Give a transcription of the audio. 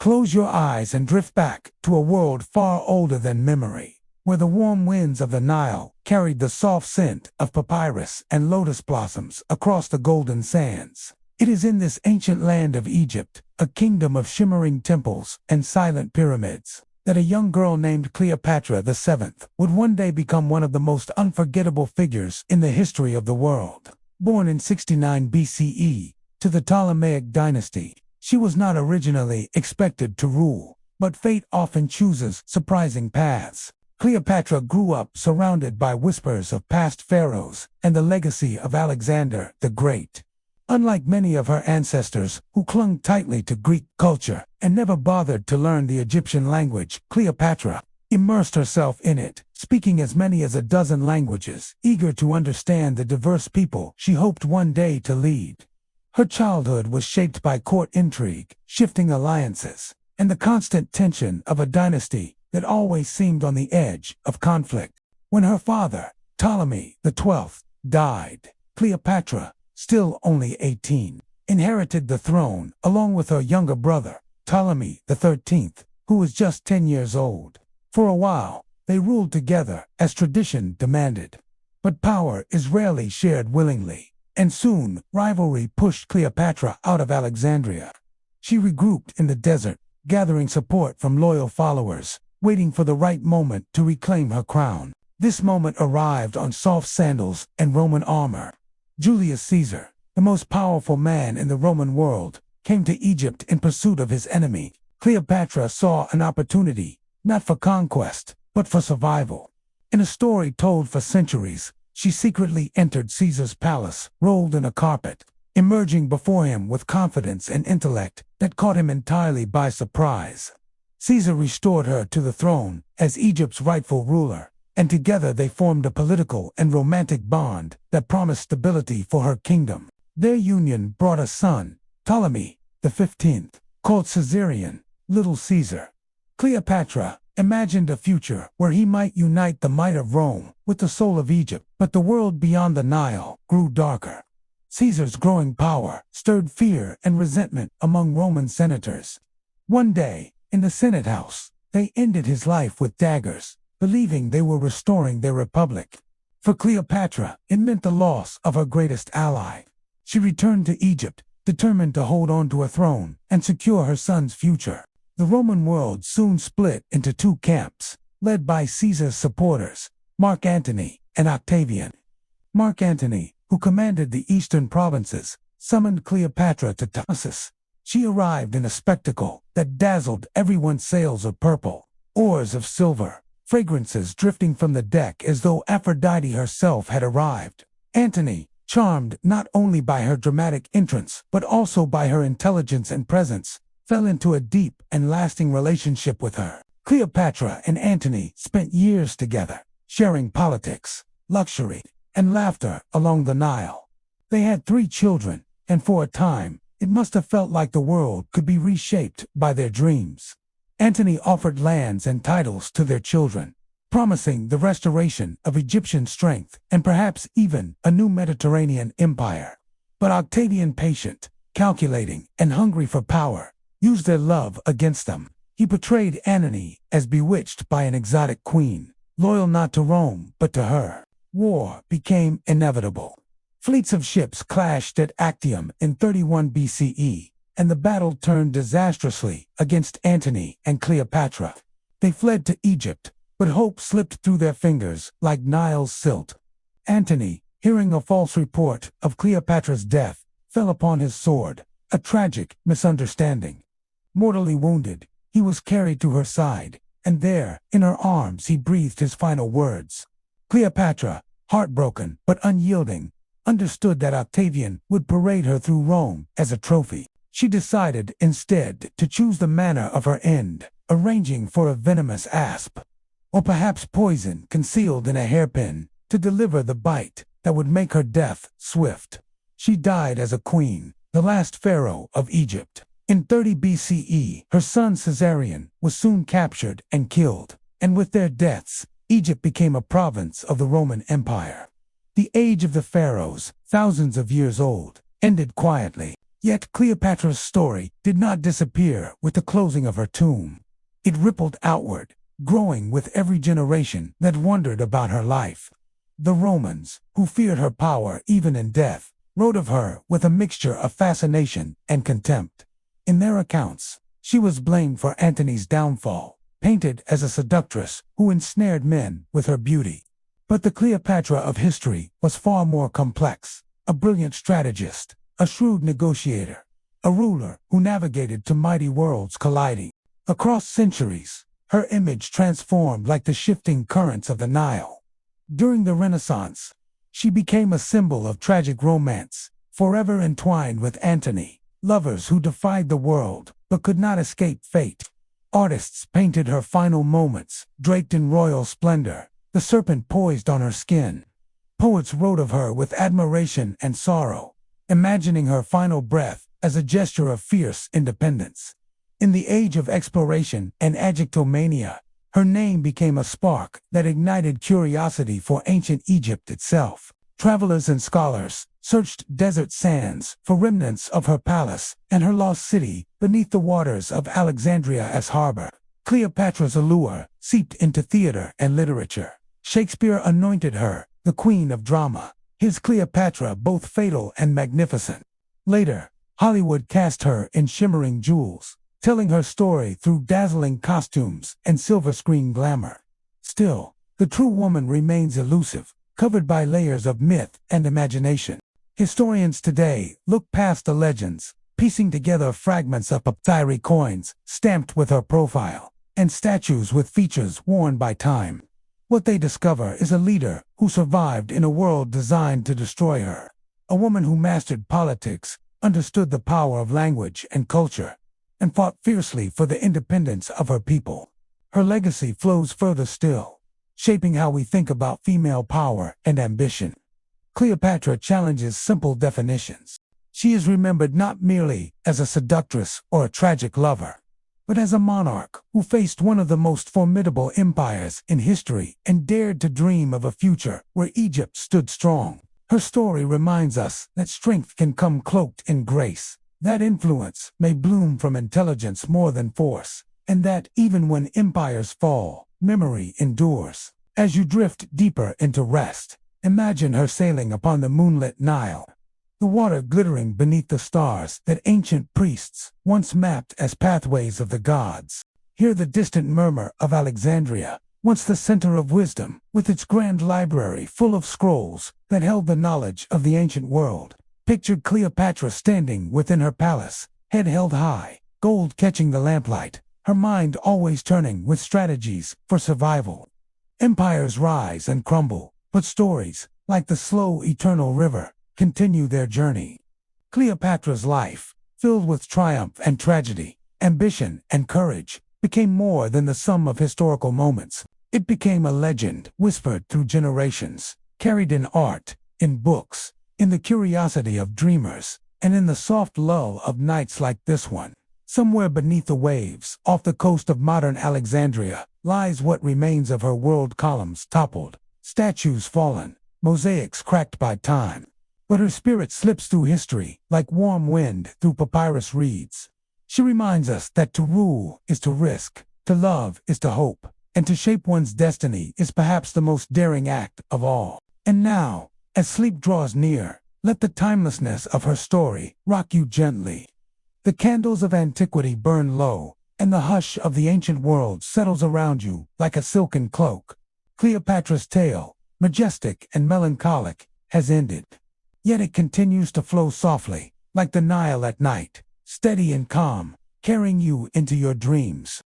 Close your eyes and drift back to a world far older than memory, where the warm winds of the Nile carried the soft scent of papyrus and lotus blossoms across the golden sands. It is in this ancient land of Egypt, a kingdom of shimmering temples and silent pyramids, that a young girl named Cleopatra VII would one day become one of the most unforgettable figures in the history of the world. Born in 69 BCE to the Ptolemaic dynasty, she was not originally expected to rule, but fate often chooses surprising paths. Cleopatra grew up surrounded by whispers of past pharaohs and the legacy of Alexander the Great. Unlike many of her ancestors who clung tightly to Greek culture and never bothered to learn the Egyptian language, Cleopatra immersed herself in it, speaking as many as a dozen languages, eager to understand the diverse people she hoped one day to lead. Her childhood was shaped by court intrigue, shifting alliances, and the constant tension of a dynasty that always seemed on the edge of conflict. When her father, Ptolemy XII, died, Cleopatra, still only 18, inherited the throne along with her younger brother, Ptolemy XIII, who was just 10 years old. For a while, they ruled together as tradition demanded. But power is rarely shared willingly, and soon rivalry pushed Cleopatra out of Alexandria. She regrouped in the desert, gathering support from loyal followers, waiting for the right moment to reclaim her crown. This moment arrived on soft sandals and Roman armor. Julius Caesar, the most powerful man in the Roman world, came to Egypt in pursuit of his enemy. Cleopatra saw an opportunity, not for conquest, but for survival. In a story told for centuries, she secretly entered Caesar's palace, rolled in a carpet, emerging before him with confidence and intellect that caught him entirely by surprise. Caesar restored her to the throne as Egypt's rightful ruler, and together they formed a political and romantic bond that promised stability for her kingdom. Their union brought a son, Ptolemy XV, called Caesarion, Little Caesar. Cleopatra imagined a future where he might unite the might of Rome with the soul of Egypt, but the world beyond the Nile grew darker. Caesar's growing power stirred fear and resentment among Roman senators. One day, in the Senate House, they ended his life with daggers, believing they were restoring their republic. For Cleopatra, it meant the loss of her greatest ally. She returned to Egypt, determined to hold on to a throne and secure her son's future. The Roman world soon split into two camps, led by Caesar's supporters, Mark Antony and Octavian. Mark Antony, who commanded the eastern provinces, summoned Cleopatra to Tarsus. She arrived in a spectacle that dazzled everyone's sails of purple, oars of silver, fragrances drifting from the deck as though Aphrodite herself had arrived. Antony, charmed not only by her dramatic entrance but also by her intelligence and presence, fell into a deep and lasting relationship with her. Cleopatra and Antony spent years together, sharing politics, luxury, and laughter along the Nile. They had 3 children, and for a time, it must have felt like the world could be reshaped by their dreams. Antony offered lands and titles to their children, promising the restoration of Egyptian strength and perhaps even a new Mediterranean empire. But Octavian, patient, calculating, and hungry for power, used their love against them. He portrayed Antony as bewitched by an exotic queen, loyal not to Rome but to her. War became inevitable. Fleets of ships clashed at Actium in 31 BCE, and the battle turned disastrously against Antony and Cleopatra. They fled to Egypt, but hope slipped through their fingers like Nile's silt. Antony, hearing a false report of Cleopatra's death, fell upon his sword, a tragic misunderstanding. Mortally wounded, he was carried to her side, and there, in her arms, he breathed his final words. Cleopatra, heartbroken but unyielding, understood that Octavian would parade her through Rome as a trophy. She decided instead to choose the manner of her end, arranging for a venomous asp, or perhaps poison concealed in a hairpin, to deliver the bite that would make her death swift. She died as a queen, the last pharaoh of Egypt. In 30 BCE, her son Caesarion was soon captured and killed, and with their deaths, Egypt became a province of the Roman Empire. The age of the pharaohs, thousands of years old, ended quietly. Yet Cleopatra's story did not disappear with the closing of her tomb. It rippled outward, growing with every generation that wondered about her life. The Romans, who feared her power even in death, wrote of her with a mixture of fascination and contempt. In their accounts, she was blamed for Antony's downfall, painted as a seductress who ensnared men with her beauty. But the Cleopatra of history was far more complex, a brilliant strategist, a shrewd negotiator, a ruler who navigated to mighty worlds colliding. Across centuries, her image transformed like the shifting currents of the Nile. During the Renaissance, she became a symbol of tragic romance, forever entwined with Antony, lovers who defied the world but could not escape fate. Artists painted her final moments, draped in royal splendor, the serpent poised on her skin. Poets wrote of her with admiration and sorrow, imagining her final breath as a gesture of fierce independence. In the age of exploration and agictomania, her name became a spark that ignited curiosity for ancient Egypt itself. Travelers and scholars searched desert sands for remnants of her palace and her lost city beneath the waters of Alexandria as harbor. Cleopatra's allure seeped into theater and literature. Shakespeare anointed her the queen of drama, his Cleopatra both fatal and magnificent. Later, Hollywood cast her in shimmering jewels, telling her story through dazzling costumes and silver screen glamour. Still, the true woman remains elusive, covered by layers of myth and imagination. Historians today look past the legends, piecing together fragments of papyri coins stamped with her profile, and statues with features worn by time. What they discover is a leader who survived in a world designed to destroy her, a woman who mastered politics, understood the power of language and culture, and fought fiercely for the independence of her people. Her legacy flows further still, shaping how we think about female power and ambition. Cleopatra challenges simple definitions. She is remembered not merely as a seductress or a tragic lover, but as a monarch who faced one of the most formidable empires in history and dared to dream of a future where Egypt stood strong. Her story reminds us that strength can come cloaked in grace, that influence may bloom from intelligence more than force, and that even when empires fall, memory endures. As you drift deeper into rest, imagine her sailing upon the moonlit Nile, the water glittering beneath the stars that ancient priests once mapped as pathways of the gods. Hear the distant murmur of Alexandria, once the center of wisdom, with its grand library full of scrolls that held the knowledge of the ancient world. Picture Cleopatra standing within her palace, head held high, gold catching the lamplight, her mind always turning with strategies for survival. Empires rise and crumble, but stories, like the slow eternal river, continue their journey. Cleopatra's life, filled with triumph and tragedy, ambition and courage, became more than the sum of historical moments. It became a legend whispered through generations, carried in art, in books, in the curiosity of dreamers, and in the soft lull of nights like this one. Somewhere beneath the waves, off the coast of modern Alexandria, lies what remains of her world. Columns toppled, statues fallen, mosaics cracked by time. But her spirit slips through history like warm wind through papyrus reeds. She reminds us that to rule is to risk, to love is to hope, and to shape one's destiny is perhaps the most daring act of all. And now, as sleep draws near, let the timelessness of her story rock you gently. The candles of antiquity burn low, and the hush of the ancient world settles around you like a silken cloak. Cleopatra's tale, majestic and melancholic, has ended. Yet it continues to flow softly, like the Nile at night, steady and calm, carrying you into your dreams.